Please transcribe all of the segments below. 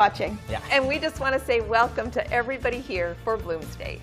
watching. Yeah. And we just want to say welcome to everybody here for Bloomsday.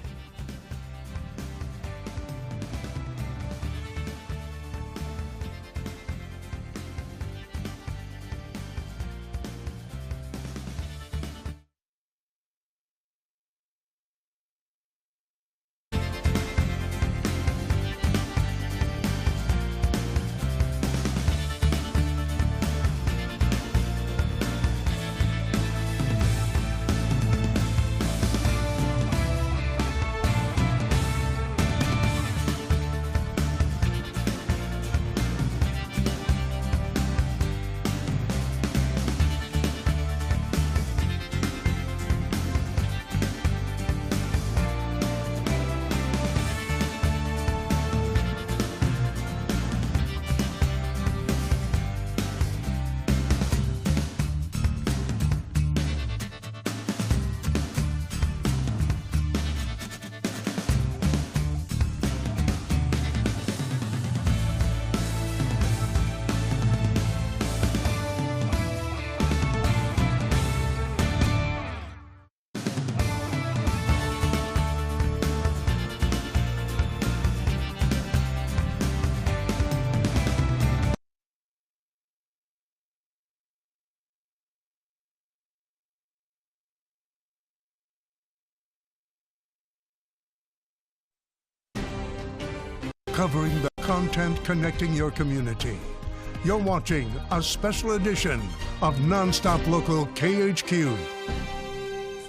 Covering the content connecting your community. You're watching a special edition of NonStop Local KHQ.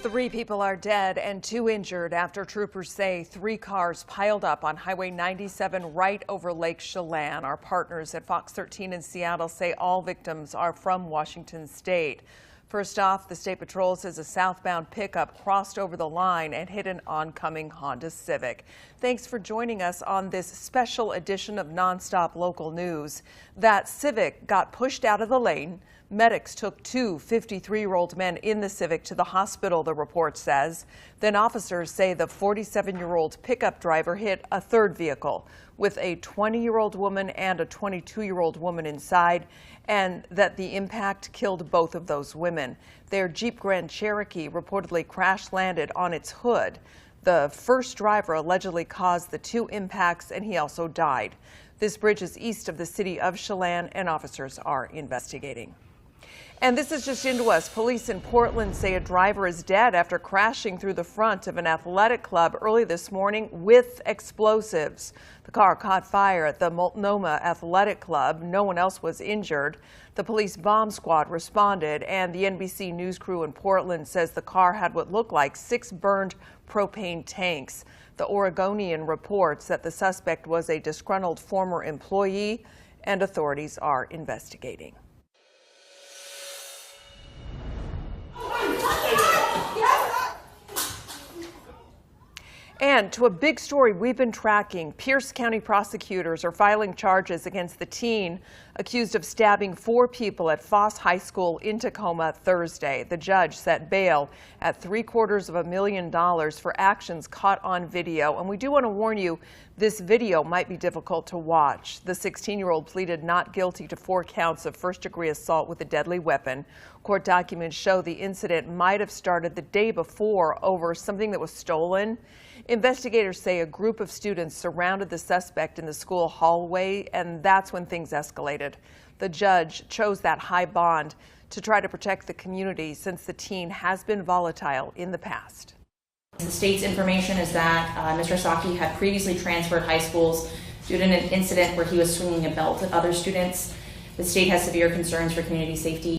3 people are dead and 2 injured after troopers say 3 cars piled up on Highway 97 right over Lake Chelan. Our partners at Fox 13 in Seattle say all victims are from Washington State. First off, the State Patrol says a southbound pickup crossed over the line and hit an oncoming Honda Civic. Thanks for joining us on this special edition of NonStop Local News. That Civic got pushed out of the lane. Medics took 2 53-year-old men in the Civic to the hospital, the report says. Then officers say the 47-year-old pickup driver hit a 3rd vehicle with a 20-year-old woman and a 22-year-old woman inside, and that the impact killed both of those women. Their Jeep Grand Cherokee reportedly crash-landed on its hood. The first driver allegedly caused the 2 impacts, and he also died. This bridge is east of the city of Chelan, and officers are investigating. And this is just into us. Police in Portland say a driver is dead after crashing through the front of an athletic club early this morning with explosives. The car caught fire at the Multnomah Athletic Club. No one else was injured. The police bomb squad responded, and the NBC News crew in Portland says the car had what looked like 6 burned propane tanks. The Oregonian reports that the suspect was a disgruntled former employee, and authorities are investigating. And to a big story we've been tracking, Pierce County prosecutors are filing charges against the teen accused of stabbing 4 people at Foss High School in Tacoma Thursday. The judge set bail at $750,000 for actions caught on video. And we do want to warn you, this video might be difficult to watch. The 16-year-old pleaded not guilty to 4 counts of first-degree assault with a deadly weapon. Court documents show the incident might have started the day before over something that was stolen. Investigators say a group of students surrounded the suspect in the school hallway, and that's when things escalated. The judge chose that high bond to try to protect the community since the teen has been volatile in the past. The state's information is that Mr. Saki had previously transferred high schools due to an incident where he was swinging a belt at other students. The state has severe concerns for community safety.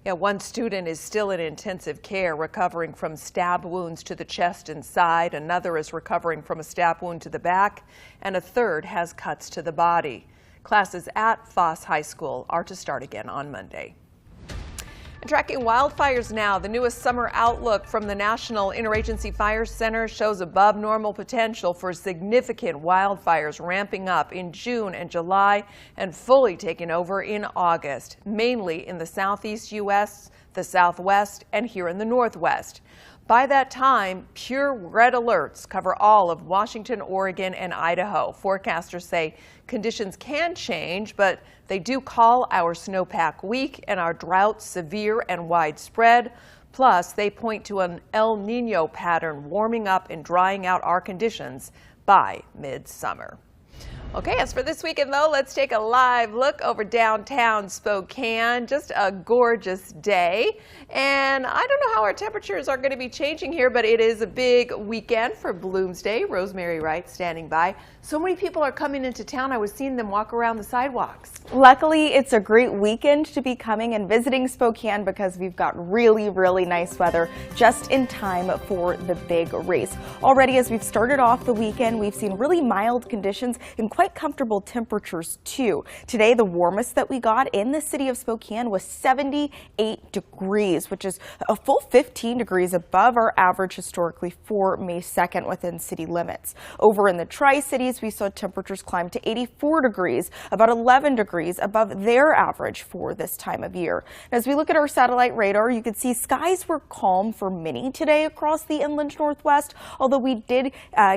Yeah, 1 student is still in intensive care, recovering from stab wounds to the chest and side. Another is recovering from a stab wound to the back, and a 3rd has cuts to the body. Classes at Foss High School are to start again on Monday. And tracking wildfires now, the newest summer outlook from the National Interagency Fire Center shows above normal potential for significant wildfires ramping up in June and July and fully taking over in August, mainly in the southeast U.S., the southwest, and here in the northwest. By that time, pure red alerts cover all of Washington, Oregon, and Idaho. Forecasters say conditions can change, but they do call our snowpack weak and our drought severe and widespread. Plus, they point to an El Nino pattern warming up and drying out our conditions by midsummer. Okay, as for this weekend, though, let's take a live look over downtown Spokane. Just a gorgeous day. And I don't know how our temperatures are going to be changing here, but it is a big weekend for Bloomsday. Rosemary Wright standing by. So many people are coming into town. I was seeing them walk around the sidewalks. Luckily, it's a great weekend to be coming and visiting Spokane because we've got really nice weather just in time for the big race. Already, as we've started off the weekend, we've seen really mild conditions and quite comfortable temperatures too. Today, the warmest that we got in the city of Spokane was 78 degrees, which is a full 15 degrees above our average historically for May 2nd within city limits. Over in the Tri-Cities, we saw temperatures climb to 84 degrees, about 11 degrees above their average for this time of year. As we look at our satellite radar, you can see skies were calm for many today across the inland Northwest, although we did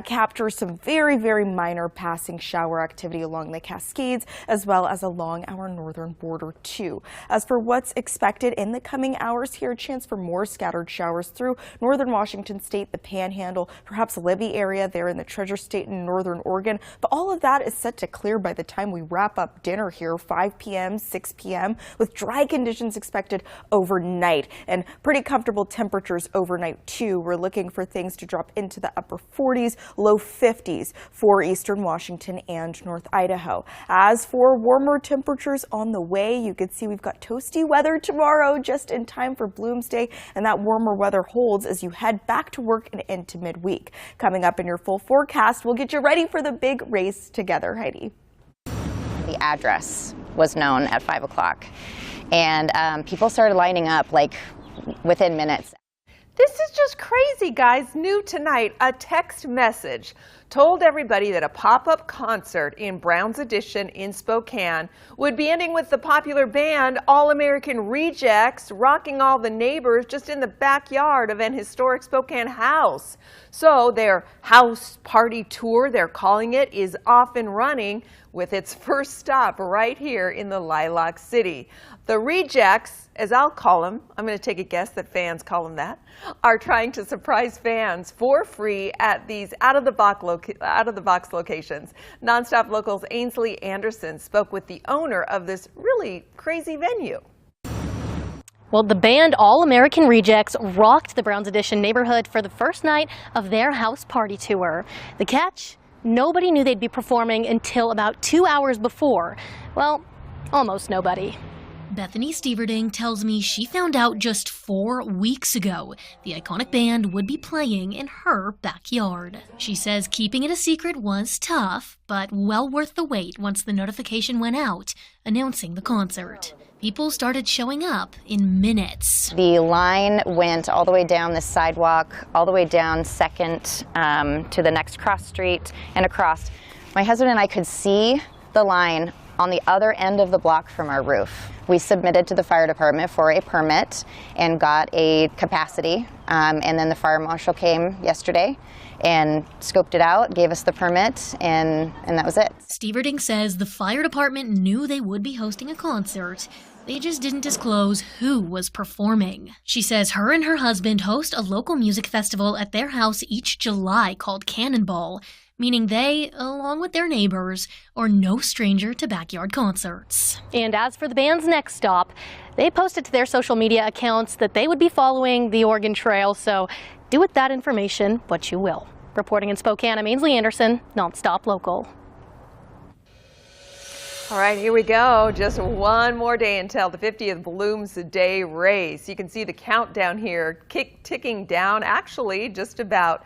capture some very minor passing shower activity along the Cascades as well as along our northern border too. As for what's expected in the coming hours here, a chance for more scattered showers through northern Washington state, the Panhandle, perhaps Libby area there in the Treasure State and northern Oregon. But all of that is set to clear by the time we wrap up dinner here, 5 p.m., 6 p.m., with dry conditions expected overnight and pretty comfortable temperatures overnight too. We're looking for things to drop into the upper 40s, low 50s for eastern Washington and North Idaho. As for warmer temperatures on the way, you can see we've got toasty weather tomorrow just in time for Bloomsday, and that warmer weather holds as you head back to work and into midweek. Coming up in your full forecast, we'll get you ready for the big race together. Heidi. The address was known at 5 o'clock, and people started lining up like within minutes. This is just crazy, guys. New tonight, a text message told everybody that a pop-up concert in Brown's Addition in Spokane would be ending with the popular band All-American Rejects rocking all the neighbors just in the backyard of an historic Spokane house. So their house party tour, they're calling it, is off and running with its first stop right here in the Lilac City. The Rejects, as I'll call them, I'm going to take a guess that fans call them that, are trying to surprise fans for free at these out-of-the-box locations. NonStop Local's Ainsley Anderson spoke with the owner of this really crazy venue. Well, the band All-American Rejects rocked the Browns Addition neighborhood for the first night of their house party tour. The catch? Nobody knew they'd be performing until about 2 hours before. Well, almost nobody. Bethany Steverding tells me she found out just 4 weeks ago the iconic band would be playing in her backyard. She says keeping it a secret was tough, but well worth the wait once the notification went out announcing the concert. People started showing up in minutes. The line went all the way down the sidewalk, all the way down 2nd to the next cross street and across. My husband and I could see the line on the other end of the block from our roof. We submitted to the fire department for a permit and got a capacity, and then the fire marshal came yesterday and scoped it out, gave us the permit, and that was it. Steverding says the fire department knew they would be hosting a concert. They just didn't disclose who was performing. She says her and her husband host a local music festival at their house each July called Cannonball, meaning they, along with their neighbors, are no stranger to backyard concerts. And as for the band's next stop, they posted to their social media accounts that they would be following the Oregon Trail, so do with that information what you will. Reporting in Spokane, I'm Ainsley Anderson, NonStop Local. All right, here we go. Just one more day until the 50th Bloomsday race. You can see the countdown here ticking down. Actually, just about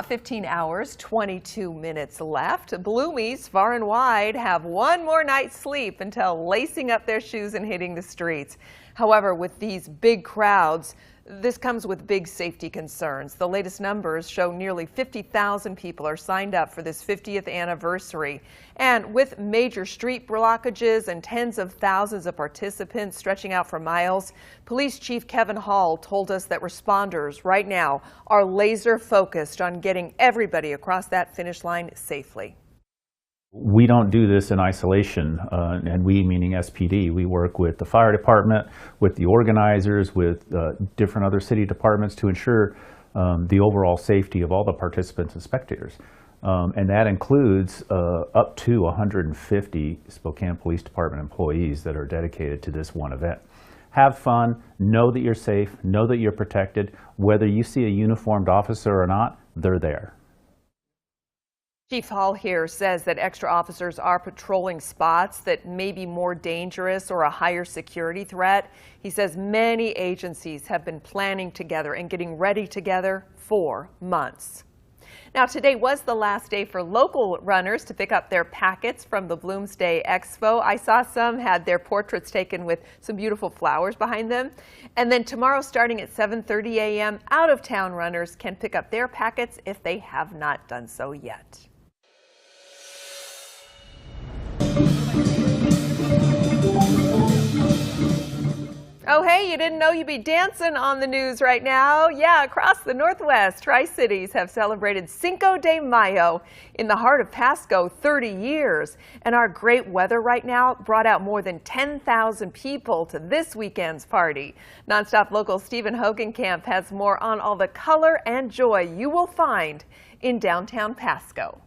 15 hours, 22 minutes left. Bloomies far and wide have one more night's sleep until lacing up their shoes and hitting the streets. However, with these big crowds, this comes with big safety concerns. The latest numbers show nearly 50,000 people are signed up for this 50th anniversary. And with major street blockages and tens of thousands of participants stretching out for miles, Police Chief Kevin Hall told us that responders right now are laser focused on getting everybody across that finish line safely. We don't do this in isolation, and we meaning SPD. We work with the fire department, with the organizers, with different other city departments to ensure the overall safety of all the participants and spectators. And that includes up to 150 Spokane Police Department employees that are dedicated to this one event. Have fun, know that you're safe, know that you're protected. Whether you see a uniformed officer or not, they're there. Chief Hall here says that extra officers are patrolling spots that may be more dangerous or a higher security threat. He says many agencies have been planning together and getting ready together for months. Now, today was the last day for local runners to pick up their packets from the Bloomsday Expo. I saw some had their portraits taken with some beautiful flowers behind them. And then tomorrow, starting at 7:30 a.m., out-of-town runners can pick up their packets if they have not done so yet. Oh, hey, you didn't know you'd be dancing on the news right now? Yeah, across the Northwest, Tri-Cities have celebrated Cinco de Mayo in the heart of Pasco 30 years. And our great weather right now brought out more than 10,000 people to this weekend's party. NonStop Local Stephen Hogenkamp has more on all the color and joy you will find in downtown Pasco.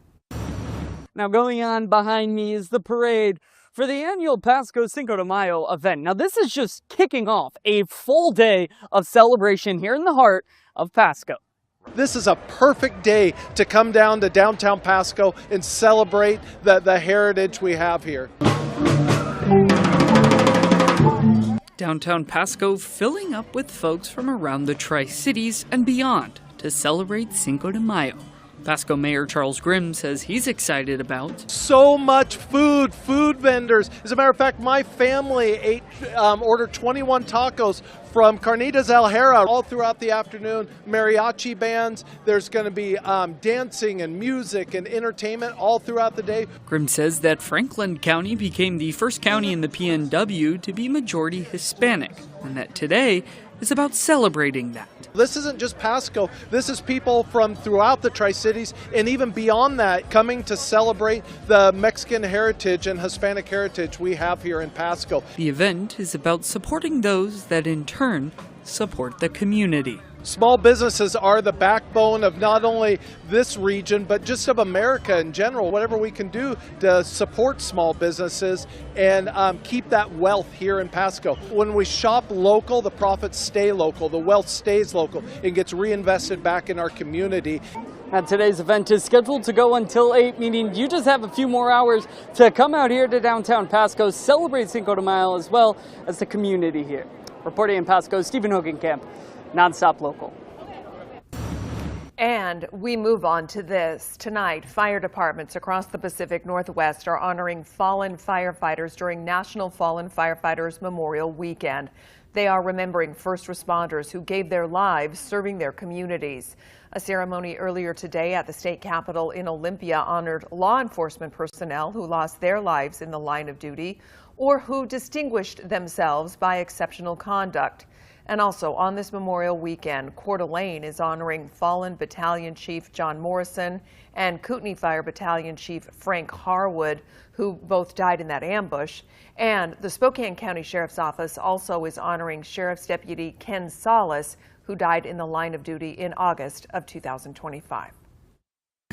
Now, going on behind me is the parade for the annual Pasco Cinco de Mayo event. Now, this is just kicking off a full day of celebration here in the heart of Pasco. This is a perfect day to come down to downtown Pasco and celebrate the heritage we have here. Downtown Pasco filling up with folks from around the Tri-Cities and beyond to celebrate Cinco de Mayo. Pasco Mayor Charles Grimm says he's excited about so much food vendors. As a matter of fact, my family ordered 21 tacos from Carnitas El Jera all throughout the afternoon. Mariachi bands. There's going to be dancing and music and entertainment all throughout the day. Grimm says that Franklin County became the first county in the PNW to be majority Hispanic, and that today is about celebrating that. This isn't just Pasco. This is people from throughout the Tri-Cities and even beyond that coming to celebrate the Mexican heritage and Hispanic heritage we have here in Pasco. The event is about supporting those that in turn support the community. Small businesses are the backbone of not only this region, but just of America in general. Whatever we can do to support small businesses and keep that wealth here in Pasco. When we shop local, the profits stay local, the wealth stays local, and gets reinvested back in our community. And today's event is scheduled to go until 8, meaning you just have a few more hours to come out here to downtown Pasco, celebrate Cinco de Mayo as well as the community here. Reporting in Pasco, Stephen Hogenkamp, NonStop Local. And we move on to this. Tonight, fire departments across the Pacific Northwest are honoring fallen firefighters during National Fallen Firefighters Memorial Weekend. They are remembering first responders who gave their lives serving their communities. A ceremony earlier today at the state capitol in Olympia honored law enforcement personnel who lost their lives in the line of duty or who distinguished themselves by exceptional conduct. And also on this Memorial Weekend, Coeur d'Alene is honoring fallen Battalion Chief John Morrison and Kootenai Fire Battalion Chief Frank Harwood, who both died in that ambush. And the Spokane County Sheriff's Office also is honoring Sheriff's Deputy Ken Salas, who died in the line of duty in August of 2025.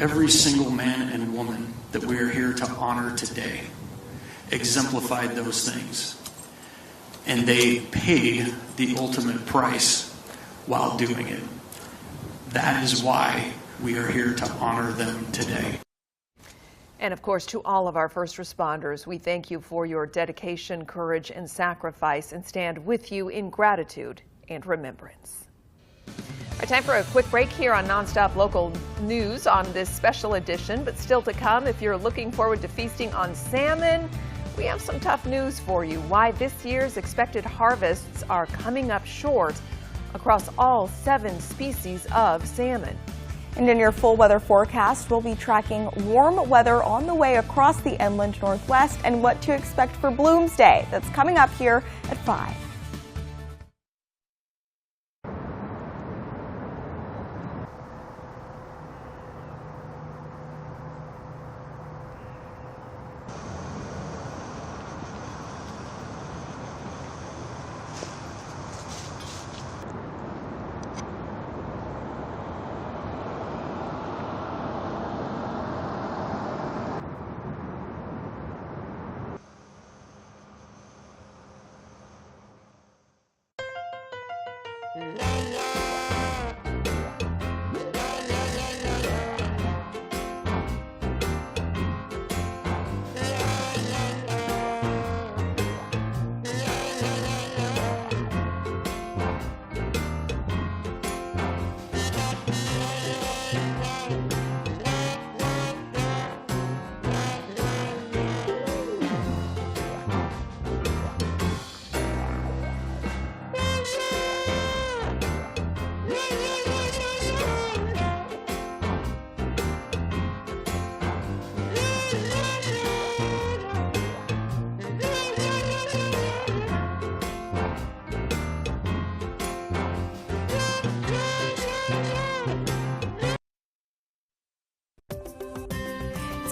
Every single man and woman that we are here to honor today exemplified those things. And they paid the ultimate price while doing it. That is why we are here to honor them today. And of course, to all of our first responders, we thank you for your dedication, courage, and sacrifice, and stand with you in gratitude and remembrance. All right, time for a quick break here on NonStop Local News on this special edition, but still to come, if you're looking forward to feasting on salmon, we have some tough news for you. Why this year's expected harvests are coming up short across all 7 species of salmon. And in your full weather forecast, we'll be tracking warm weather on the way across the inland Northwest and what to expect for Bloomsday. That's coming up here at 5.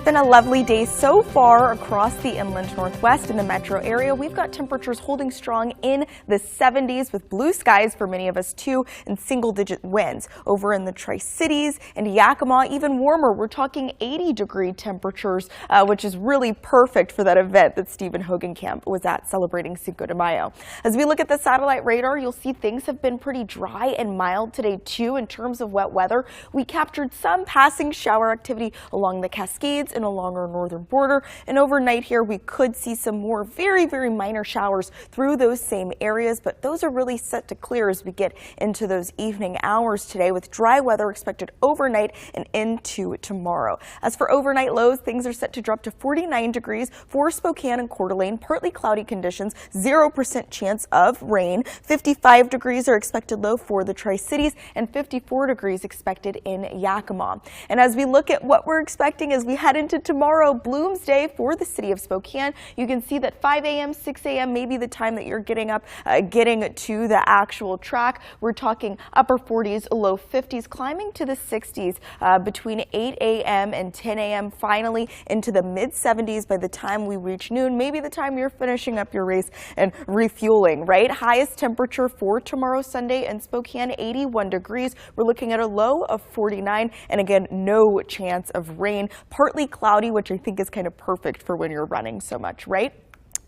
been a lovely day so far across the inland Northwest and the metro area. We've got temperatures holding strong in the 70s with blue skies for many of us too, and single-digit winds. Over in the Tri-Cities and Yakima, even warmer. We're talking 80-degree temperatures, which is really perfect for that event that Stephen Hogenkamp was at celebrating Cinco de Mayo. As we look at the satellite radar, you'll see things have been pretty dry and mild today too in terms of wet weather. We captured some passing shower activity along the Cascades and along our northern border, and overnight here we could see some more very minor showers through those same areas, but those are really set to clear as we get into those evening hours today, with dry weather expected overnight and into tomorrow. As for overnight lows, things are set to drop to 49 degrees for Spokane and Coeur d'Alene. Partly cloudy conditions, 0% chance of rain. 55 degrees are expected low for the Tri-Cities and 54 degrees expected in Yakima. And as we look at what we're expecting as we head into tomorrow, Bloomsday for the city of Spokane, you can see that 5 a.m., 6 a.m. may be the time that you're getting up, getting to the actual track. We're talking upper 40s, low 50s, climbing to the 60s between 8 a.m. and 10 a.m. Finally into the mid 70s by the time we reach noon, maybe the time you're finishing up your race and refueling, right? Highest temperature for tomorrow, Sunday in Spokane, 81 degrees. We're looking at a low of 49, and again, no chance of rain. Partly cloudy, which I think is kind of perfect for when you're running so much, right?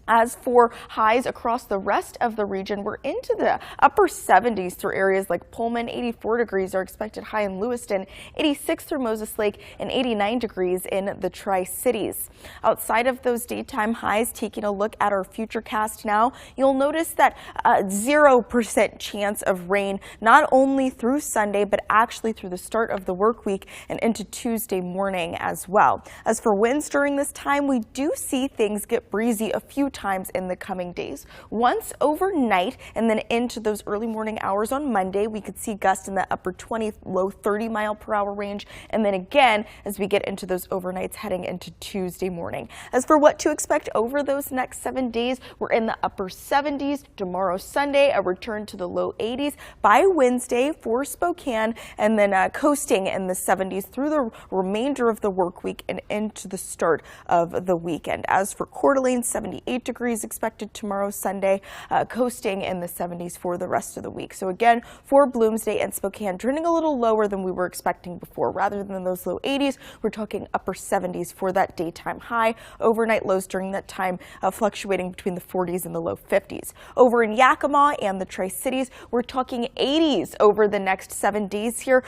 As for highs across the rest of the region, we're into the upper 70s through areas like Pullman. 84 degrees are expected high in Lewiston, 86 through Moses Lake, and 89 degrees in the Tri-Cities. Outside of those daytime highs, taking a look at our futurecast now, you'll notice that 0% chance of rain, not only through Sunday, but actually through the start of the work week and into Tuesday morning as well. As for winds during this time, we do see things get breezy a few times in the coming days. Once overnight and then into those early morning hours on Monday, we could see gusts in the upper 20, low 30 mile per hour range. And then again, as we get into those overnights heading into Tuesday morning. As for what to expect over those next 7 days, we're in the upper 70s. Tomorrow, Sunday, a return to the low 80s by Wednesday for Spokane, and then coasting in the 70s through the remainder of the work week and into the start of the weekend. As for Coeur d'Alene, 78 degrees expected tomorrow, Sunday, coasting in the 70s for the rest of the week. So again, for Bloomsday and Spokane, trending a little lower than we were expecting before. Rather than those low 80s, we're talking upper 70s for that daytime high. Overnight lows during that time fluctuating between the 40s and the low 50s. Over in Yakima and the Tri-Cities, we're talking 80s over the next 7 days here.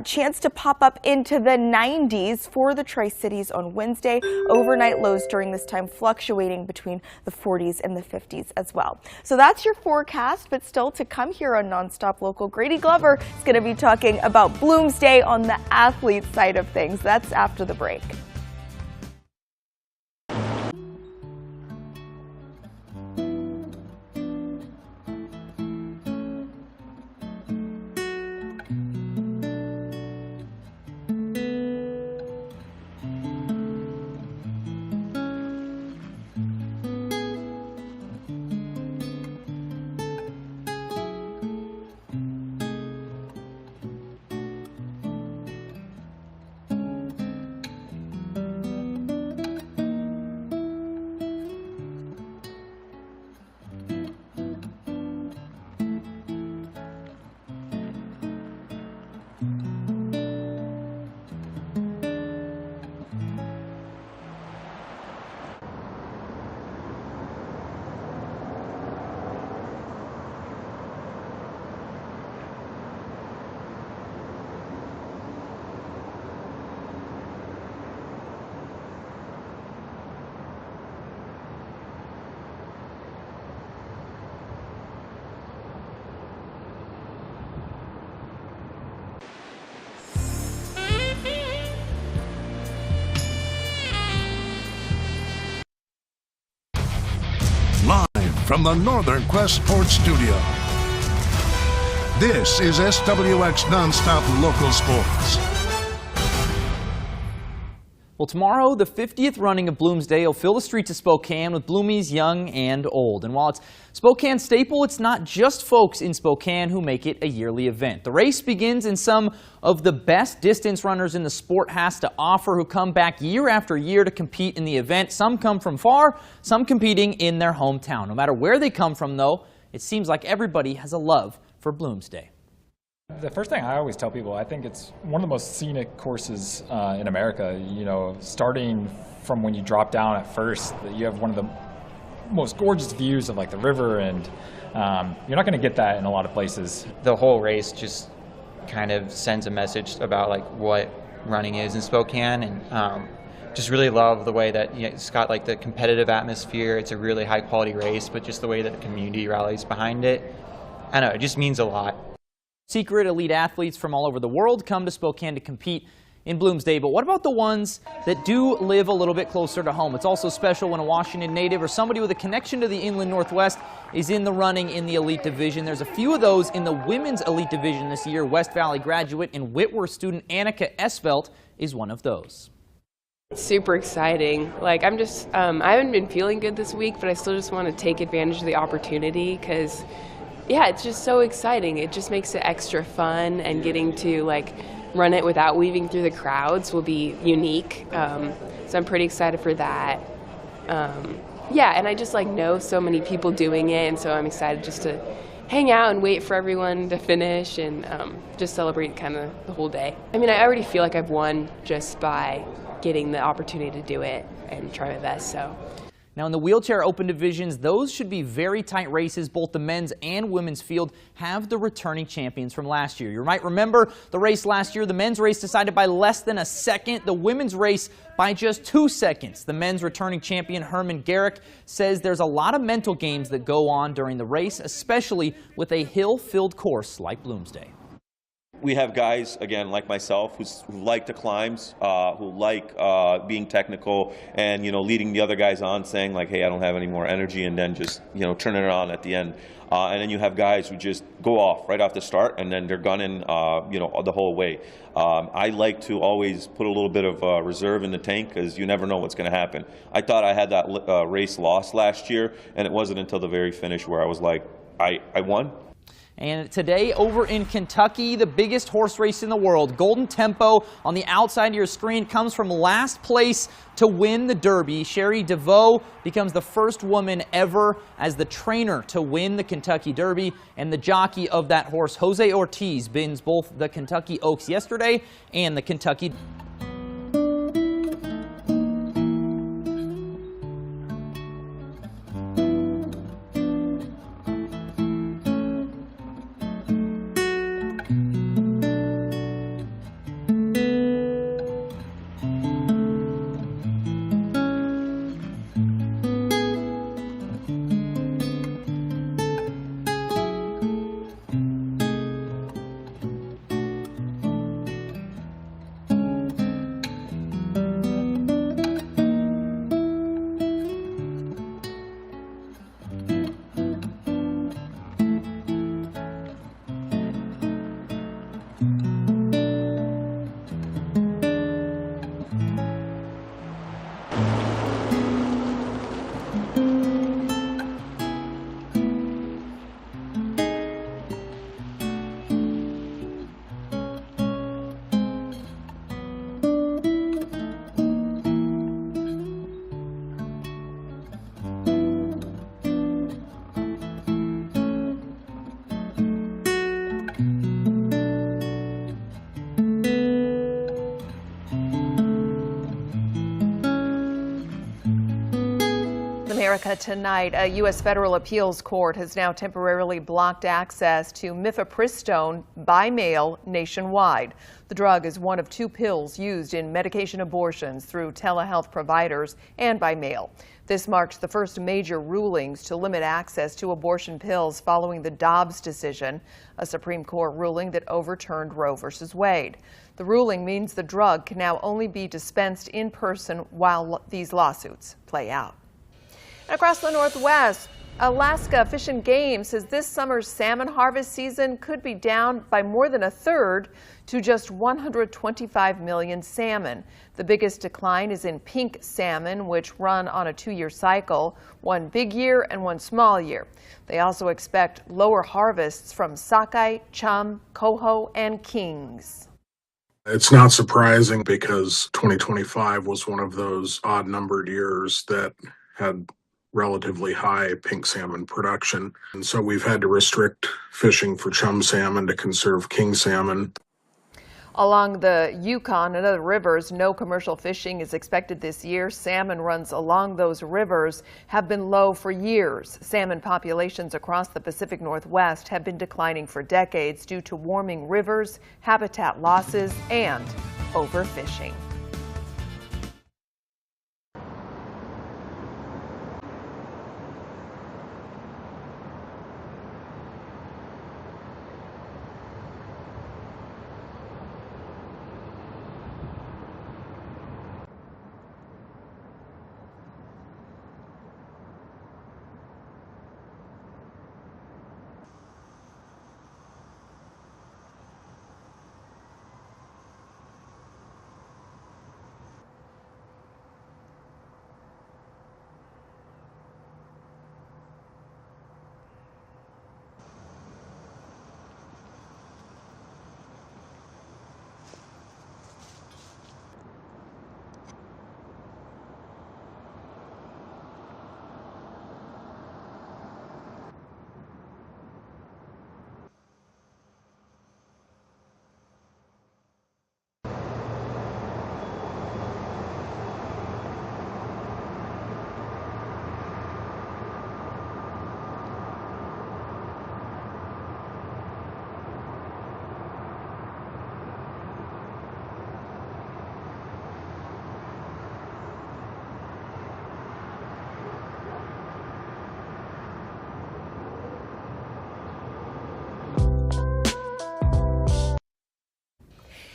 Chance to pop up into the 90s for the Tri-Cities on Wednesday. Overnight lows during this time fluctuating between the 40s and the 50s as well. So that's your forecast, but still to come here on NonStop Local, Grady Glover is going to be talking about Bloomsday on the athlete side of things. That's after the break. From the Northern Quest Sports Studio, this is SWX NonStop Local Sports. Well, tomorrow, the 50th running of Bloomsday will fill the streets of Spokane with Bloomies young and old. And while it's Spokane's staple, it's not just folks in Spokane who make it a yearly event. The race begins in some of the best distance runners in the sport has to offer, who come back year after year to compete in the event. Some come from far, some competing in their hometown. No matter where they come from, though, it seems like everybody has a love for Bloomsday. The first thing I always tell people, I think it's one of the most scenic courses in America. You know, starting from when you drop down at first, you have one of the most gorgeous views of like the river, and you're not going to get that in a lot of places. The whole race just kind of sends a message about like what running is in Spokane, and just really love the way that it's got like the competitive atmosphere. It's a really high quality race, but just the way that the community rallies behind it, I don't know, it just means a lot. Secret elite athletes from all over the world come to Spokane to compete in Bloomsday, but what about the ones that do live a little bit closer to home? It's also special when a Washington native or somebody with a connection to the inland Northwest is in the running in the elite division. There's a few of those in the women's elite division this year. West Valley graduate and Whitworth student Annika Esvelt is one of those. Super exciting. Like I haven't been feeling good this week, but I still just want to take advantage of the opportunity because yeah, it's just so exciting. It just makes it extra fun, and getting to like run it without weaving through the crowds will be unique. So I'm pretty excited for that. Yeah, and I just like know so many people doing it, and so I'm excited just to hang out and wait for everyone to finish and just celebrate kind of the whole day. I mean, I already feel like I've won just by getting the opportunity to do it and try my best. So. Now in the wheelchair open divisions, those should be very tight races. Both the men's and women's field have the returning champions from last year. You might remember the race last year. The men's race decided by less than a second. The women's race by just 2 seconds. The men's returning champion Herman Garrick says there's a lot of mental games that go on during the race, especially with a hill-filled course like Bloomsday. We have guys, again, like myself, who like the climbs, who like being technical and, leading the other guys on, saying like, hey, I don't have any more energy, and then just, turning it on at the end. And then you have guys who just go off right off the start, and then they're gunning, the whole way. I like to always put a little bit of reserve in the tank, because you never know what's going to happen. I thought I had that race lost last year, and it wasn't until the very finish where I was like, I won. And today over in Kentucky, the biggest horse race in the world, Golden Tempo on the outside of your screen, comes from last place to win the Derby. Sherry DeVoe becomes the first woman ever as the trainer to win the Kentucky Derby, and the jockey of that horse, Jose Ortiz, wins both the Kentucky Oaks yesterday and the Kentucky. America tonight, a U.S. federal appeals court has now temporarily blocked access to mifepristone by mail nationwide. The drug is one of 2 pills used in medication abortions through telehealth providers and by mail. This marks the first major rulings to limit access to abortion pills following the Dobbs decision, a Supreme Court ruling that overturned Roe v. Wade. The ruling means the drug can now only be dispensed in person while these lawsuits play out. Across the Northwest, Alaska Fish and Game says this summer's salmon harvest season could be down by more than a third to just 125 million salmon. The biggest decline is in pink salmon, which run on a 2-year cycle, one big year and one small year. They also expect lower harvests from sockeye, chum, coho, and kings. It's not surprising because 2025 was one of those odd-numbered years that had relatively high pink salmon production. And so we've had to restrict fishing for chum salmon to conserve king salmon. Along the Yukon and other rivers, no commercial fishing is expected this year. Salmon runs along those rivers have been low for years. Salmon populations across the Pacific Northwest have been declining for decades due to warming rivers, habitat losses, and overfishing.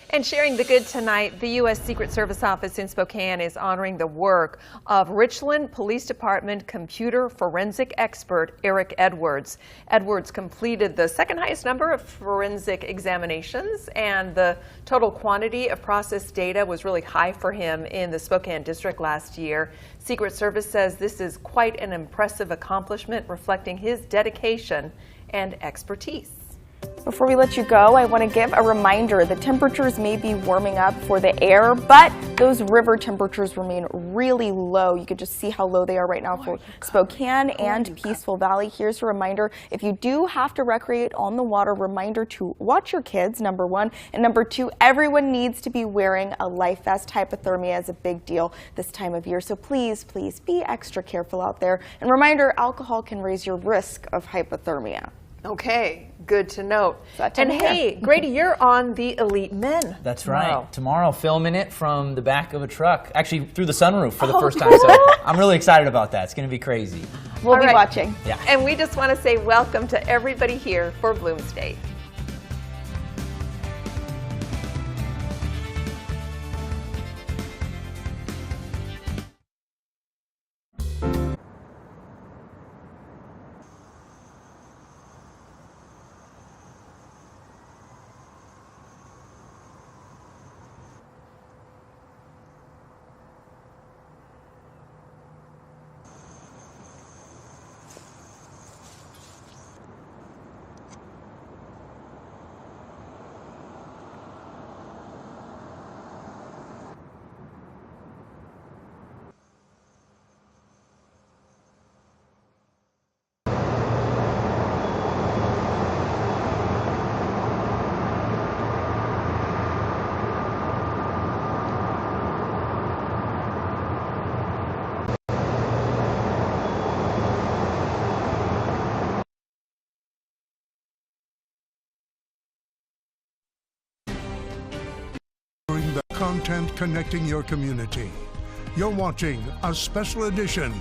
And sharing the good tonight, the U.S. Secret Service office in Spokane is honoring the work of Richland Police Department computer forensic expert Eric Edwards. Edwards completed the second highest number of forensic examinations, and the total quantity of processed data was really high for him in the Spokane district last year. Secret Service says this is quite an impressive accomplishment, reflecting his dedication and expertise. Before we let you go, I want to give a reminder. The temperatures may be warming up for the air, but those river temperatures remain really low. You can just see how low they are right now for Spokane and Peaceful Valley. Here's a reminder. If you do have to recreate on the water, reminder to watch your kids, number one. And number two, everyone needs to be wearing a life vest. Hypothermia is a big deal this time of year. So please, please be extra careful out there. And reminder, alcohol can raise your risk of hypothermia. Okay, good to note. And hey, Grady, you're on the Elite Men. That's right. Wow. Tomorrow, filming it from the back of a truck, actually through the sunroof for the first time. So I'm really excited about that. It's going to be crazy. We'll be watching. Yeah. And we just want to say welcome to everybody here for Bloomsday. The content connecting your community. You're watching a special edition